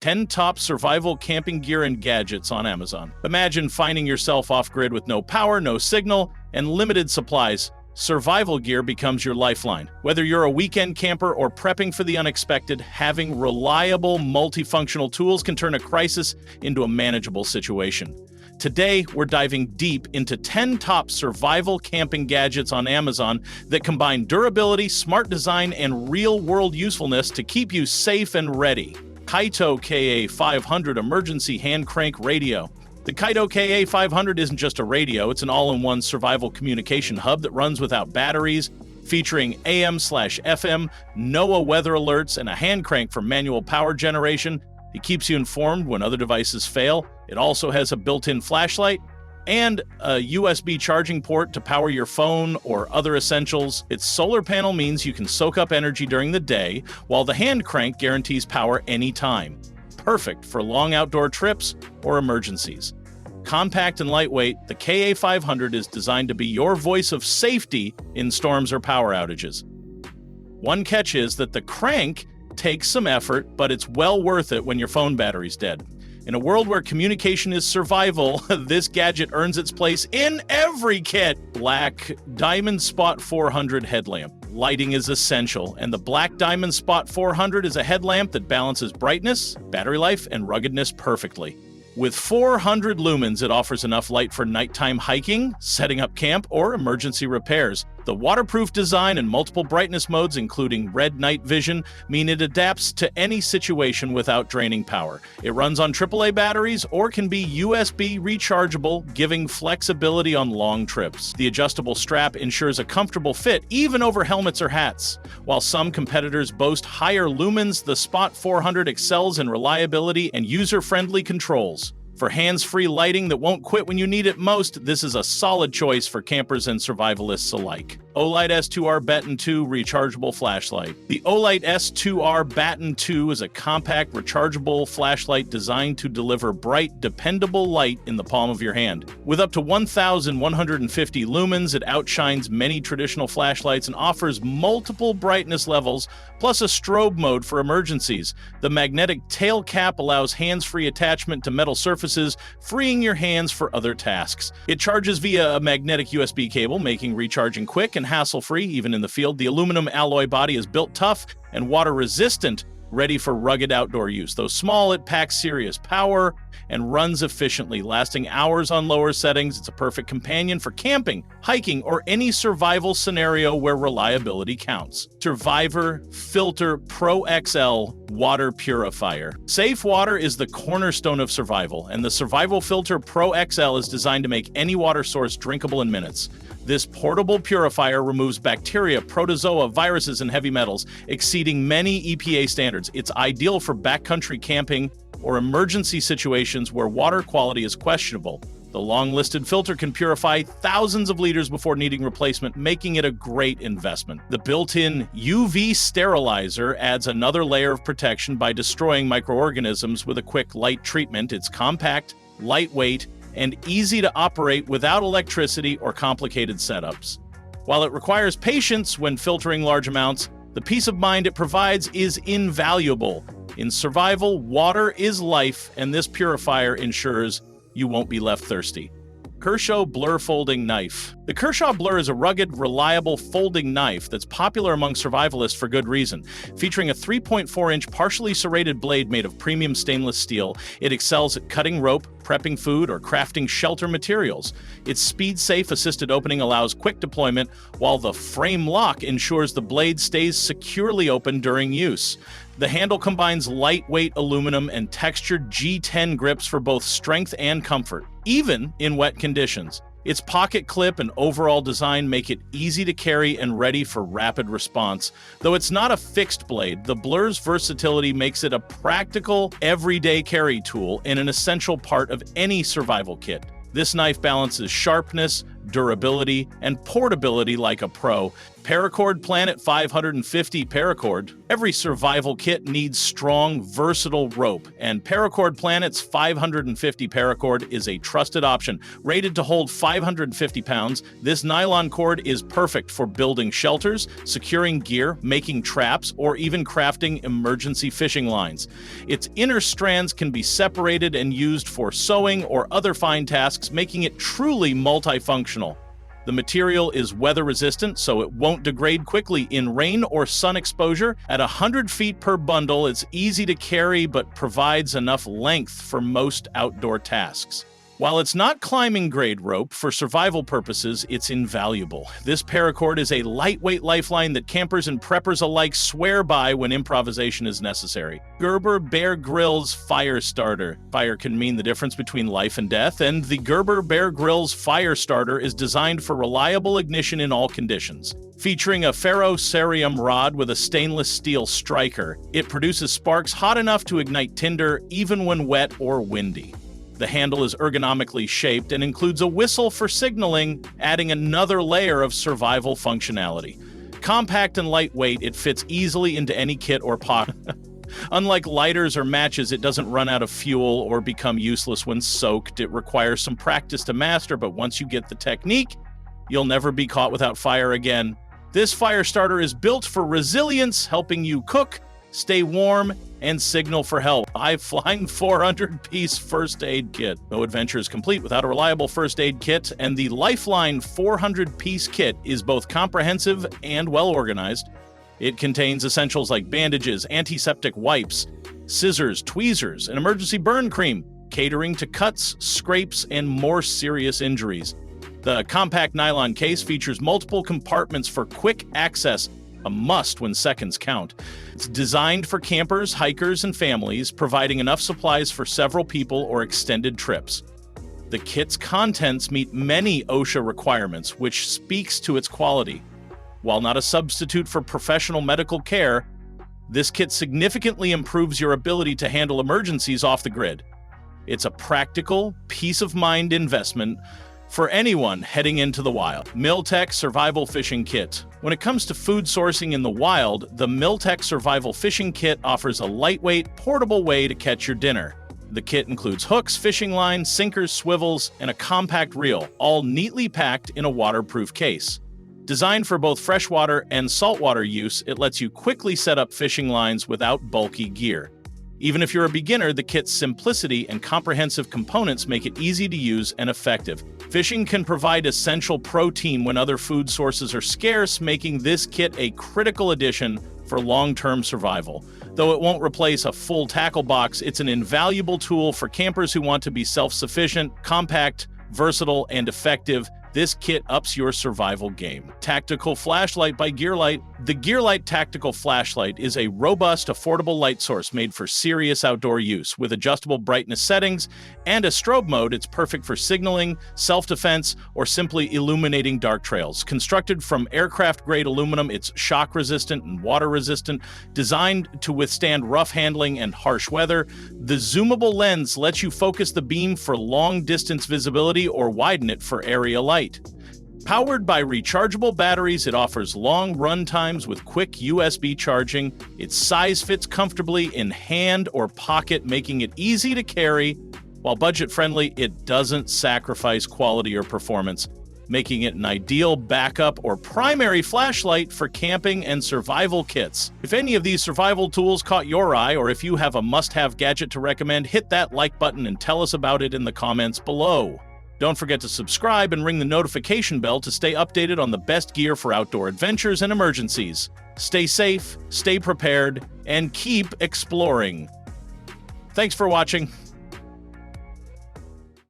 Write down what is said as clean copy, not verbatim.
10 top survival camping gear and gadgets on Amazon. Imagine finding yourself off-grid with no power, no signal, and limited supplies. Survival gear becomes your lifeline. Whether you're a weekend camper or prepping for the unexpected, having reliable, multifunctional tools can turn a crisis into a manageable situation. Today, we're diving deep into 10 top survival camping gadgets on Amazon that combine durability, smart design, and real-world usefulness to keep you safe and ready. Kaito KA500 Emergency Hand Crank Radio. The Kaito KA500 isn't just a radio, it's an all-in-one survival communication hub that runs without batteries, featuring AM/FM, NOAA weather alerts, and a hand crank for manual power generation. It keeps you informed when other devices fail. It also has a built-in flashlight and a USB charging port to power your phone or other essentials. Its solar panel means you can soak up energy during the day, while the hand crank guarantees power anytime. Perfect for long outdoor trips or emergencies. Compact and lightweight, the KA500 is designed to be your voice of safety in storms or power outages. One catch is that the crank takes some effort, but it's well worth it when your phone battery's dead. In a world where communication is survival, this gadget earns its place in every kit. Black Diamond Spot 400 headlamp. Lighting is essential, and the Black Diamond Spot 400 is a headlamp that balances brightness, battery life, and ruggedness perfectly. With 400 lumens, it offers enough light for nighttime hiking, setting up camp, or emergency repairs. The waterproof design and multiple brightness modes, including red night vision, mean it adapts to any situation without draining power. It runs on AAA batteries or can be USB rechargeable, giving flexibility on long trips. The adjustable strap ensures a comfortable fit, even over helmets or hats. While some competitors boast higher lumens, the Spot 400 excels in reliability and user-friendly controls. For hands-free lighting that won't quit when you need it most, this is a solid choice for campers and survivalists alike. Olight S2R Baton 2 Rechargeable Flashlight. The Olight S2R Baton 2 is a compact, rechargeable flashlight designed to deliver bright, dependable light in the palm of your hand. With up to 1,150 lumens, it outshines many traditional flashlights and offers multiple brightness levels, plus a strobe mode for emergencies. The magnetic tail cap allows hands-free attachment to metal surfaces, freeing your hands for other tasks. It charges via a magnetic USB cable, making recharging quick and hassle-free, even in the field. The aluminum alloy body is built tough and water-resistant, ready for rugged outdoor use. Though small, it packs serious power and runs efficiently, lasting hours on lower settings. It's a perfect companion for camping, hiking, or any survival scenario where reliability counts. Survivor Filter Pro XL Water Purifier. Safe water is the cornerstone of survival, and the Survival Filter Pro XL is designed to make any water source drinkable in minutes. This portable purifier removes bacteria, protozoa, viruses, and heavy metals, exceeding many EPA standards. It's ideal for backcountry camping or emergency situations where water quality is questionable. The long-listed filter can purify thousands of liters before needing replacement, making it a great investment. The built-in UV sterilizer adds another layer of protection by destroying microorganisms with a quick light treatment. It's compact, lightweight, and easy to operate without electricity or complicated setups. While it requires patience when filtering large amounts, the peace of mind it provides is invaluable. In survival, water is life, and this purifier ensures you won't be left thirsty. Kershaw Blur Folding Knife. The Kershaw Blur is a rugged, reliable folding knife that's popular among survivalists for good reason. Featuring a 3.4-inch partially serrated blade made of premium stainless steel, it excels at cutting rope, prepping food, or crafting shelter materials. Its speed-safe assisted opening allows quick deployment, while the frame lock ensures the blade stays securely open during use. The handle combines lightweight aluminum and textured G10 grips for both strength and comfort, even in wet conditions. Its pocket clip and overall design make it easy to carry and ready for rapid response. Though it's not a fixed blade, the Blur's versatility makes it a practical, everyday carry tool and an essential part of any survival kit. This knife balances sharpness, durability, and portability like a pro, Paracord Planet 550 Paracord. Every survival kit needs strong, versatile rope, and Paracord Planet's 550 Paracord is a trusted option. Rated to hold 550 pounds, this nylon cord is perfect for building shelters, securing gear, making traps, or even crafting emergency fishing lines. Its inner strands can be separated and used for sewing or other fine tasks, making it truly multifunctional. The material is weather-resistant, so it won't degrade quickly in rain or sun exposure. At 100 feet per bundle, it's easy to carry but provides enough length for most outdoor tasks. While it's not climbing-grade rope, for survival purposes, it's invaluable. This paracord is a lightweight lifeline that campers and preppers alike swear by when improvisation is necessary. Gerber Bear Grylls Fire Starter. Fire can mean the difference between life and death, and the Gerber Bear Grylls Fire Starter is designed for reliable ignition in all conditions. Featuring a ferrocerium rod with a stainless steel striker, it produces sparks hot enough to ignite tinder even when wet or windy. The handle is ergonomically shaped and includes a whistle for signaling, adding another layer of survival functionality. Compact and lightweight, it fits easily into any kit or pocket. Unlike lighters or matches, it doesn't run out of fuel or become useless when soaked. It requires some practice to master, but once you get the technique, you'll never be caught without fire again. This fire starter is built for resilience, helping you cook, stay warm, and signal for help. Flying 400-piece first aid kit. No adventure is complete without a reliable first aid kit, and the Lifeline 400-piece kit is both comprehensive and well-organized. It contains essentials like bandages, antiseptic wipes, scissors, tweezers, and emergency burn cream, catering to cuts, scrapes, and more serious injuries. The compact nylon case features multiple compartments for quick access, a must when seconds count. It's designed for campers, hikers, and families, providing enough supplies for several people or extended trips. The kit's contents meet many OSHA requirements, which speaks to its quality. While not a substitute for professional medical care, this kit significantly improves your ability to handle emergencies off the grid. It's a practical, peace-of-mind investment for anyone heading into the wild. Miltech Survival Fishing Kit. When it comes to food sourcing in the wild, the Miltech Survival Fishing Kit offers a lightweight, portable way to catch your dinner. The kit includes hooks, fishing line, sinkers, swivels, and a compact reel, all neatly packed in a waterproof case. Designed for both freshwater and saltwater use, it lets you quickly set up fishing lines without bulky gear. Even if you're a beginner, the kit's simplicity and comprehensive components make it easy to use and effective. Fishing can provide essential protein when other food sources are scarce, making this kit a critical addition for long-term survival. Though it won't replace a full tackle box, it's an invaluable tool for campers who want to be self-sufficient, compact, versatile, and effective. This kit ups your survival game. Tactical Flashlight by Gearlight. The Gearlight Tactical Flashlight is a robust, affordable light source made for serious outdoor use. With adjustable brightness settings and a strobe mode, it's perfect for signaling, self-defense, or simply illuminating dark trails. Constructed from aircraft-grade aluminum, it's shock-resistant and water-resistant, designed to withstand rough handling and harsh weather. The zoomable lens lets you focus the beam for long-distance visibility or widen it for area light. Powered by rechargeable batteries, it offers long run times with quick USB charging. Its size fits comfortably in hand or pocket, making it easy to carry. While budget-friendly, it doesn't sacrifice quality or performance, making it an ideal backup or primary flashlight for camping and survival kits. If any of these survival tools caught your eye, or if you have a must-have gadget to recommend, hit that like button and tell us about it in the comments below. Don't forget to subscribe and ring the notification bell to stay updated on the best gear for outdoor adventures and emergencies. Stay safe, stay prepared, and keep exploring. Thanks for watching.